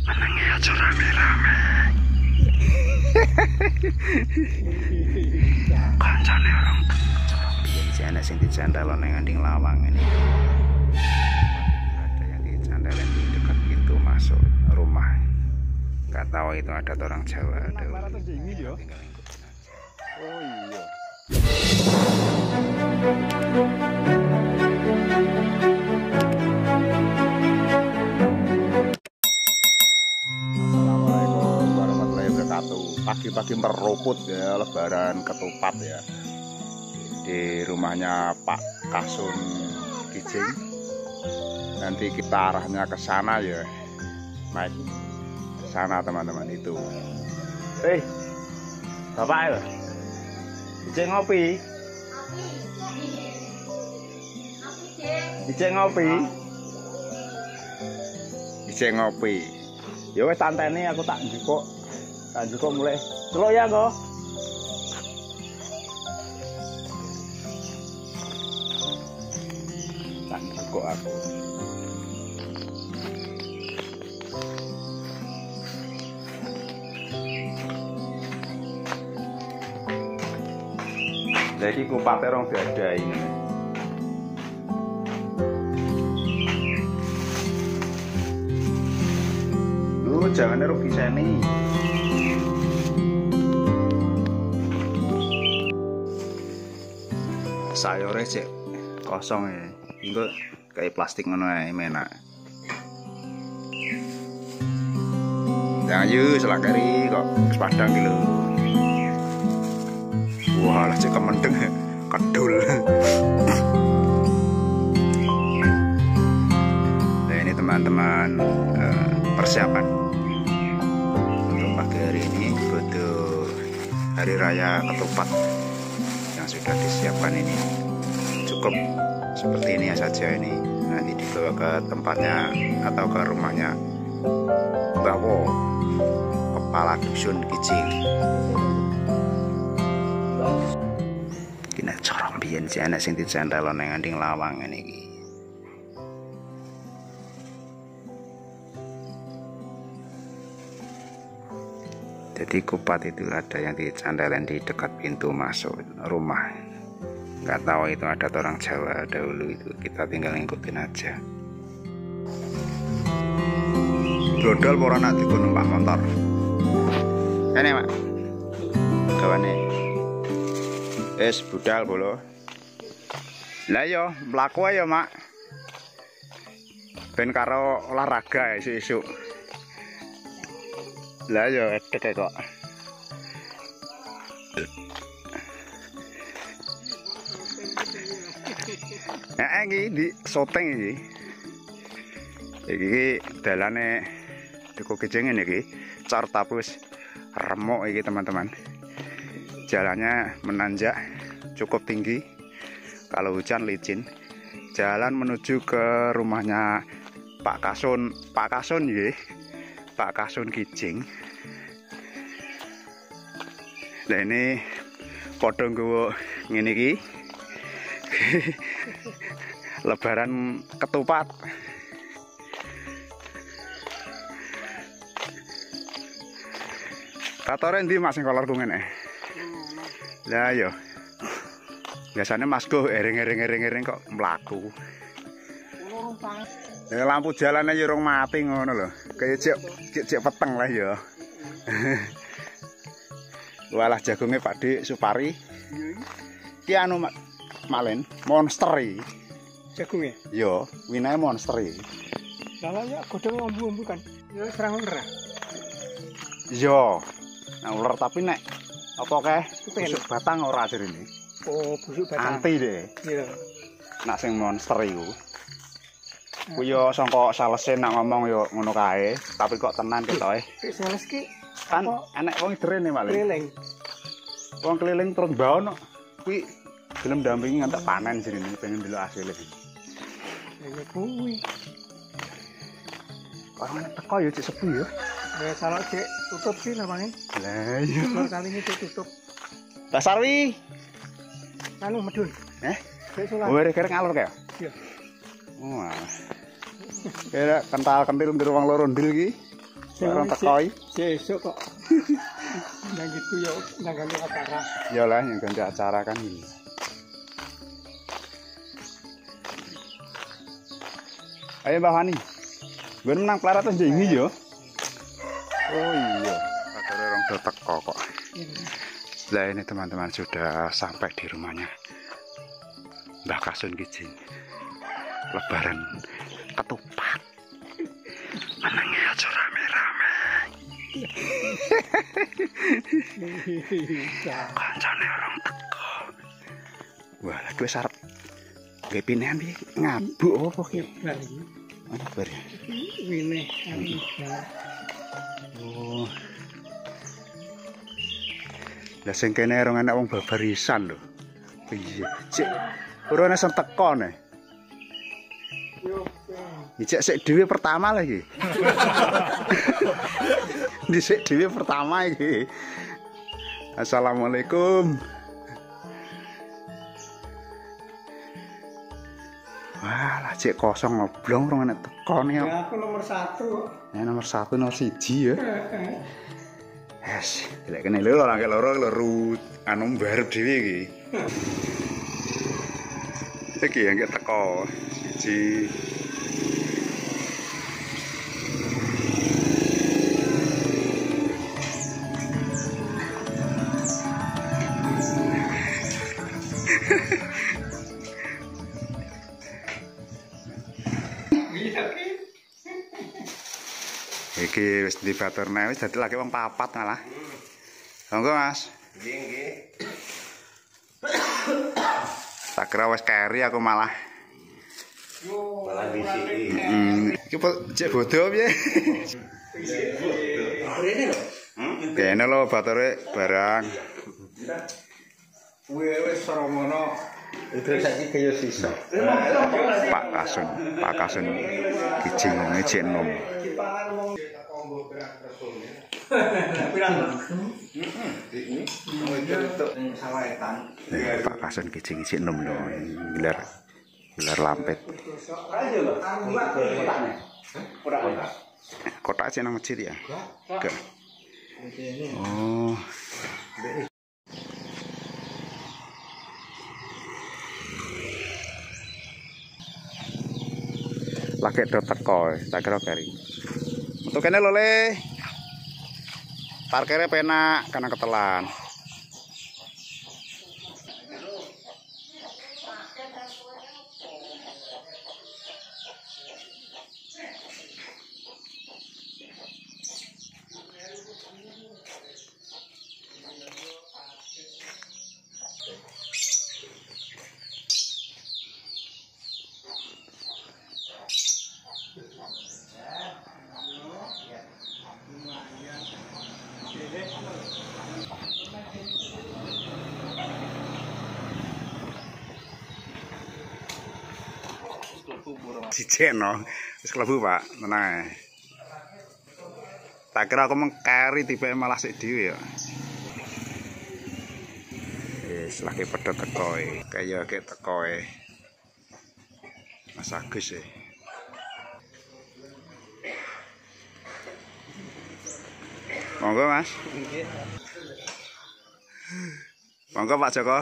Menengi aja rame-rame. Kancane orang biyen ana sing dicandal nang nganding lawang ini. Ada yang dicandal di dekat pintu masuk rumah. Enggak tahu itu ada orang Jawa ada. Oh iya. Assalamualaikum warahmatullahi wabarakatuh. Pagi-pagi meruput ya, lebaran ketupat ya. Di rumahnya Pak Kasun Kijing. Nanti kita arahnya ke sana ya. Naik ke sana teman-teman itu. Bapak ya. Kijing ngopi. Kijing ngopi. Kijing ngopi. Ya wis tanteni aku tak njukuk. Tak njukuk mulai. Celuk ya, kok. Tak njukuk aku. Jadi kupate rong diadai. Lu jangan rugi seni. Sayure cek kosong ya. Engko kayak plastik ngono ae menak. Jangan yuk selakari kok wis padang iki lho. Wah, lah cek kemendeng kedul. Nah, ini teman-teman persiapan untuk pagi hari ini butuh hari raya ketupat yang sudah disiapkan ini cukup seperti ini saja ini. Nanti dibawa ke tempatnya atau ke rumahnya Mbah Wo, kepala dusun Kijing. Kena corong biyen si anak sing dicandal nang nganding lawang ngene iki. Jadi kupat itu ada yang dicandalin di dekat pintu masuk rumah. Nggak tahu itu ada orang Jawa dahulu itu. Kita tinggal ngikutin aja. Brodol ora nak digo numpak motor. Kene, Mak. Gawane. Es budal bolo. Lah yo mlaku ae yo, Mak. Ben karo olahraga esuk-esuk. Lah yo edek kok. Nah, iki di soteng iki. Iki dalane Duku Kijing ngene iki. Cor tapus remuk iki teman-teman. Jalannya menanjak cukup tinggi. Kalau hujan licin. Jalan menuju ke rumahnya Pak Kasun nggih. Pak Kasun Kijing. Nah ini padha nggawa ngene iki. Lebaran ketupat. Katore ndi Mas sing kolorku ngene? Lah yo. Biasane Masku ering-ering kok mlaku. Ya lampu jalannya yo rong mati ngono lho. Kayak cek peteng lah ya. Walah jagungnya Pak Dik Supari. Ki anu Malen monster iki. Jagungnya? Yo, winae monster iki. Lah ya godhong ombu-ombu kan. Ya serang ular. Yo. Nah ular tapi nek apa kae busuk batang ora jarine. Oh, busuk batang. Anti deh. Iya. Nak sing monster iku. Ku yo sangka salese nak ngomong yo ngono kae, tapi kok tenan ketoke. Sales ki Kan enek wong drene malah. keliling. Wong keliling terus baono kuwi gelem dampingi ngantek panen jenenge pengen delok hasil iki. Ya kuwi. Orang teko yo cek sepi yo. Ya kalau cek tutup sih namanya. Lah iya. Kali ini cek tutup. Mbak Sarwi. Anu medun. Cek sulan. Oh, rek ngalor kae. Iya. Wah. Kira kental kentil di ruang loro ndil iki. Orang tekoi. Sesuk kok. Nang gitu ya nang acara. Iyalah yang ganti acara kan ini. Ayo Mbak Fani. Gue menang pelarat aja ini yo. Oh iya. Ada orang udah teko kok. Nah ini teman-teman sudah sampai di rumahnya Mbah Kasun Kijing. Lebaran ketupat. Menangnya aja rame-rame. Kancane orang teko. Wah, gue sarap. Gue pilihan bi ngabuk apa ki? Mana bar ya? Wineh Oh. Lah sing kene rong anak wong babarisan lho. Iya. Cek ora ana sing teko ne. Dicek sik dhewe pertama lagi. Dicek dhewe pertama iki. Assalamualaikum. Wah, lah cek kosong ngoblong rong anak teko ne. Ya aku nomor 1. Ya nomor 1 nomor 1 ya. Yes, lek kene lho ora kek loro anu mbarep dhewe iki. Iki yang teko siji. Iki wis dibaturne wis dadi lagi wong papat malah. Monggo Mas. Nggih, nggih. Tak kira wis keri aku malah. Malah bisi. Iki cek bodoh piye? Rene lho. Kene lho bature barang. Wis romono. Itu saiki kaya sisa. Pak Kasun Kijing ngecek nom. Pak Kasun Kijing ngecek nom lho. Gelar lampet. Kotak sih nang masjid ya? Enggak. Oh. Lagi do teko, tak kira keri. Untuk kene lho Le. Parkirnya penak karena ketelan. Ciceno, wis klebu Pak, tenang ae. Tak kira aku mengkari tiba malah sik dhewe ya. Wis lagi pedhot tekoe, kaya kek tekoe. Mas Agus e. Monggo Mas. Monggo Pak Joko.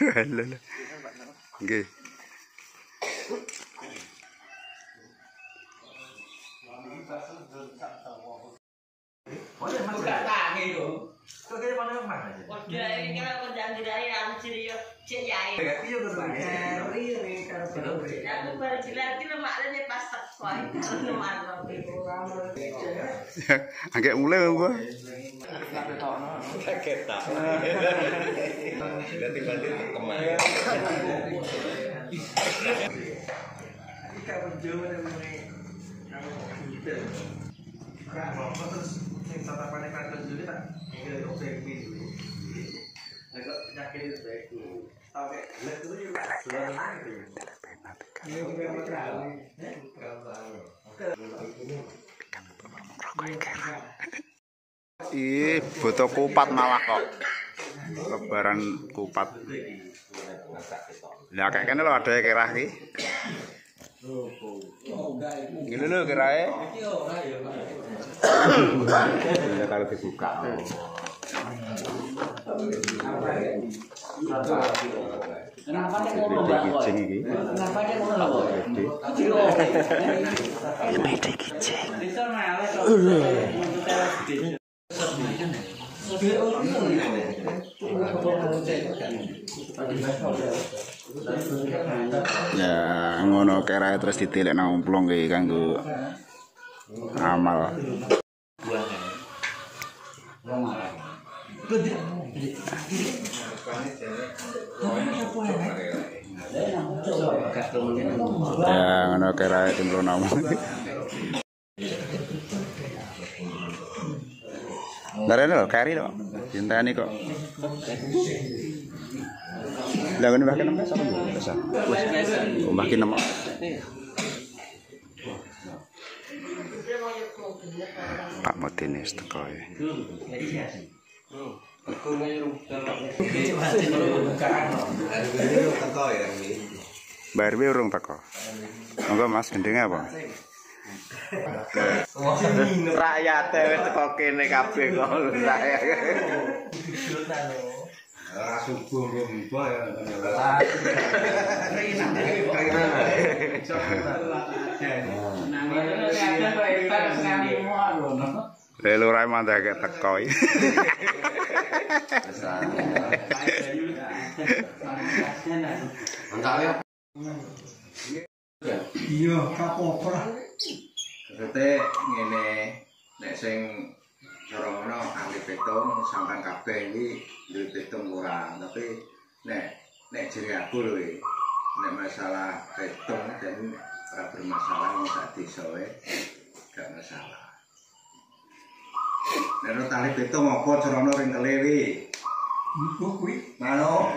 Halo. Nggih. Agak mulai gua. Ketak. Ih, butuh kupat malah kok. Lebaran kupat. Lah kayak kene lho ada kerah iki. Gini lho kirae. Ini kalau dibuka. Kenapa dia ngono Mbak? Kenapa dia ngono lho, Pak? Beda kicing. Ya ngono kirae terus ditilik nang umplong iki kanggo amal. Ya ngono kirae timplon nang. Darene lho kari lho. Dinteni kok. Lah ngene mbah kenem sapa lho pesan. Mbah kenem. Pak Mudin wis teko ya. Bayar be urung teko. Monggo Mas gendenge apa? Rakyat wis teko kene kabeh kok rakyat. Ora subuh kok mbah ya. Lelu rai mandake teko iki. Iya, kapok ora. Maksudnya ngene nek sing cara ngono ahli beton sampean kabeh iki duwe beton ora, tapi nek jere aku lho nek masalah beton dan ora bermasalah wong sak desa gak masalah. Nek tali beton apa carane ring kelewi? Kuwi Mano.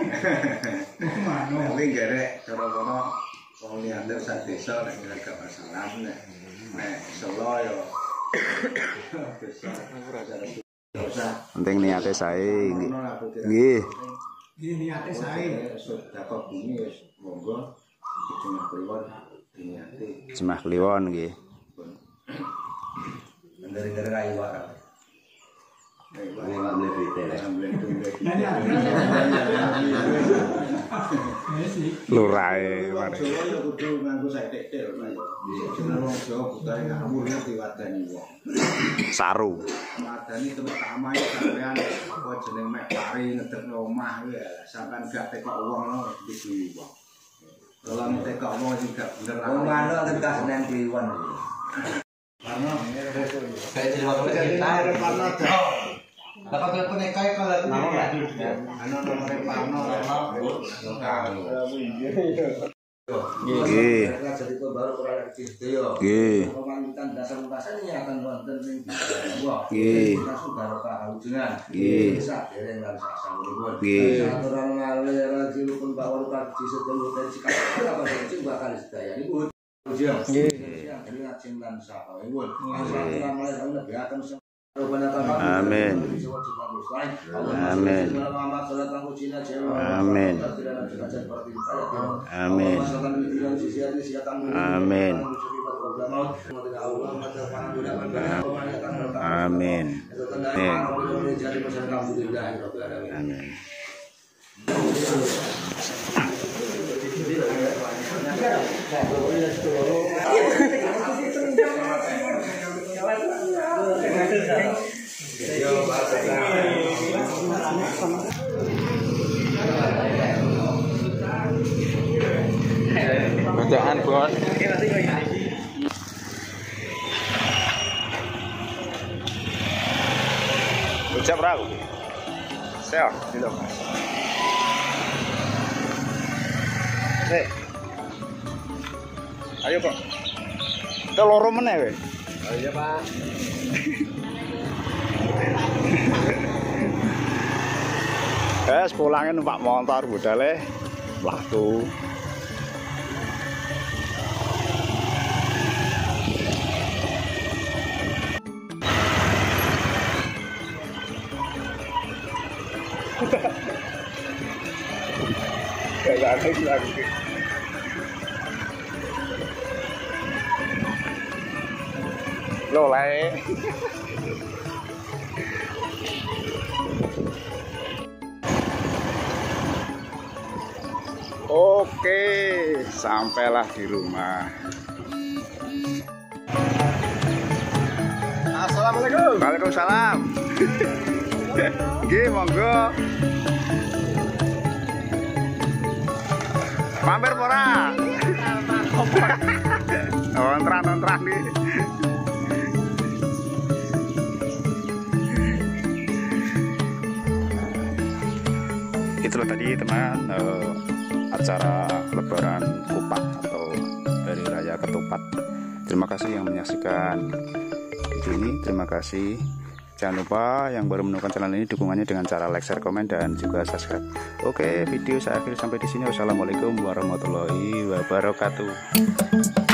mano. Tapi gerek cara ngono wong liya sak desa nek gak masalah nek Solo yo Penting niate sae nggih. Nggih. Iki niate sae. Dapat bumi wis monggo cuma kliwon niate. Jemah kliwon nggih. Bener-bener ra iwak. Ini ngambil bete. Lurae mari. Jawa yo kudu nganggo saithik-thik lho. Jeneng wong Jawa budaya ngawur diwadani wong. Saru. Madani terutama sampean apa jeneng mek pari ngedekno omah kuwi sampean gak tekok wong lho dibui wong. Kalau tekok wong sing gak bener. Wong manuk tekan Senen Kliwon. Karena saya jadi waktu kita Parno. Dapat telepon kae kalau anu nomor Parno. Nggih. Jadi baru kurang kecil yo. Nggih. Pemanggitan dasar-dasarnya akan wonten ning wah. Nggih. Langsung barokah ujengan. Nggih. Bisa dereng lan sasampunipun. Nggih. Aturan ngalir dilupun Pak Wali kaji sedulur dari sikap apa sing bakal sedaya niku. Ujian. Nggih. Jadi ajeng lan sapa niku. Aturan ngalir ana biaken Amin. Amin. Amin. Amin. Amin. Amin. Amin. Bacaan bos. Ucap ragu. Saya di lokasi. Ayo Pak. Kita loro meneh we. Oh iya Pak. Pulangnya numpak motor budale waktu. Lo lae. Oke, sampailah di rumah. Assalamualaikum. Waalaikumsalam. Nggih, monggo. Mampir ora? Ontran nih. Itulah tadi teman acara Lebaran Kupat atau Hari Raya Ketupat. Terima kasih yang menyaksikan video ini. Terima kasih. Jangan lupa yang baru menemukan channel ini dukungannya dengan cara like, share, komen, dan juga subscribe. Oke, video saya akhiri sampai di sini. Wassalamualaikum warahmatullahi wabarakatuh.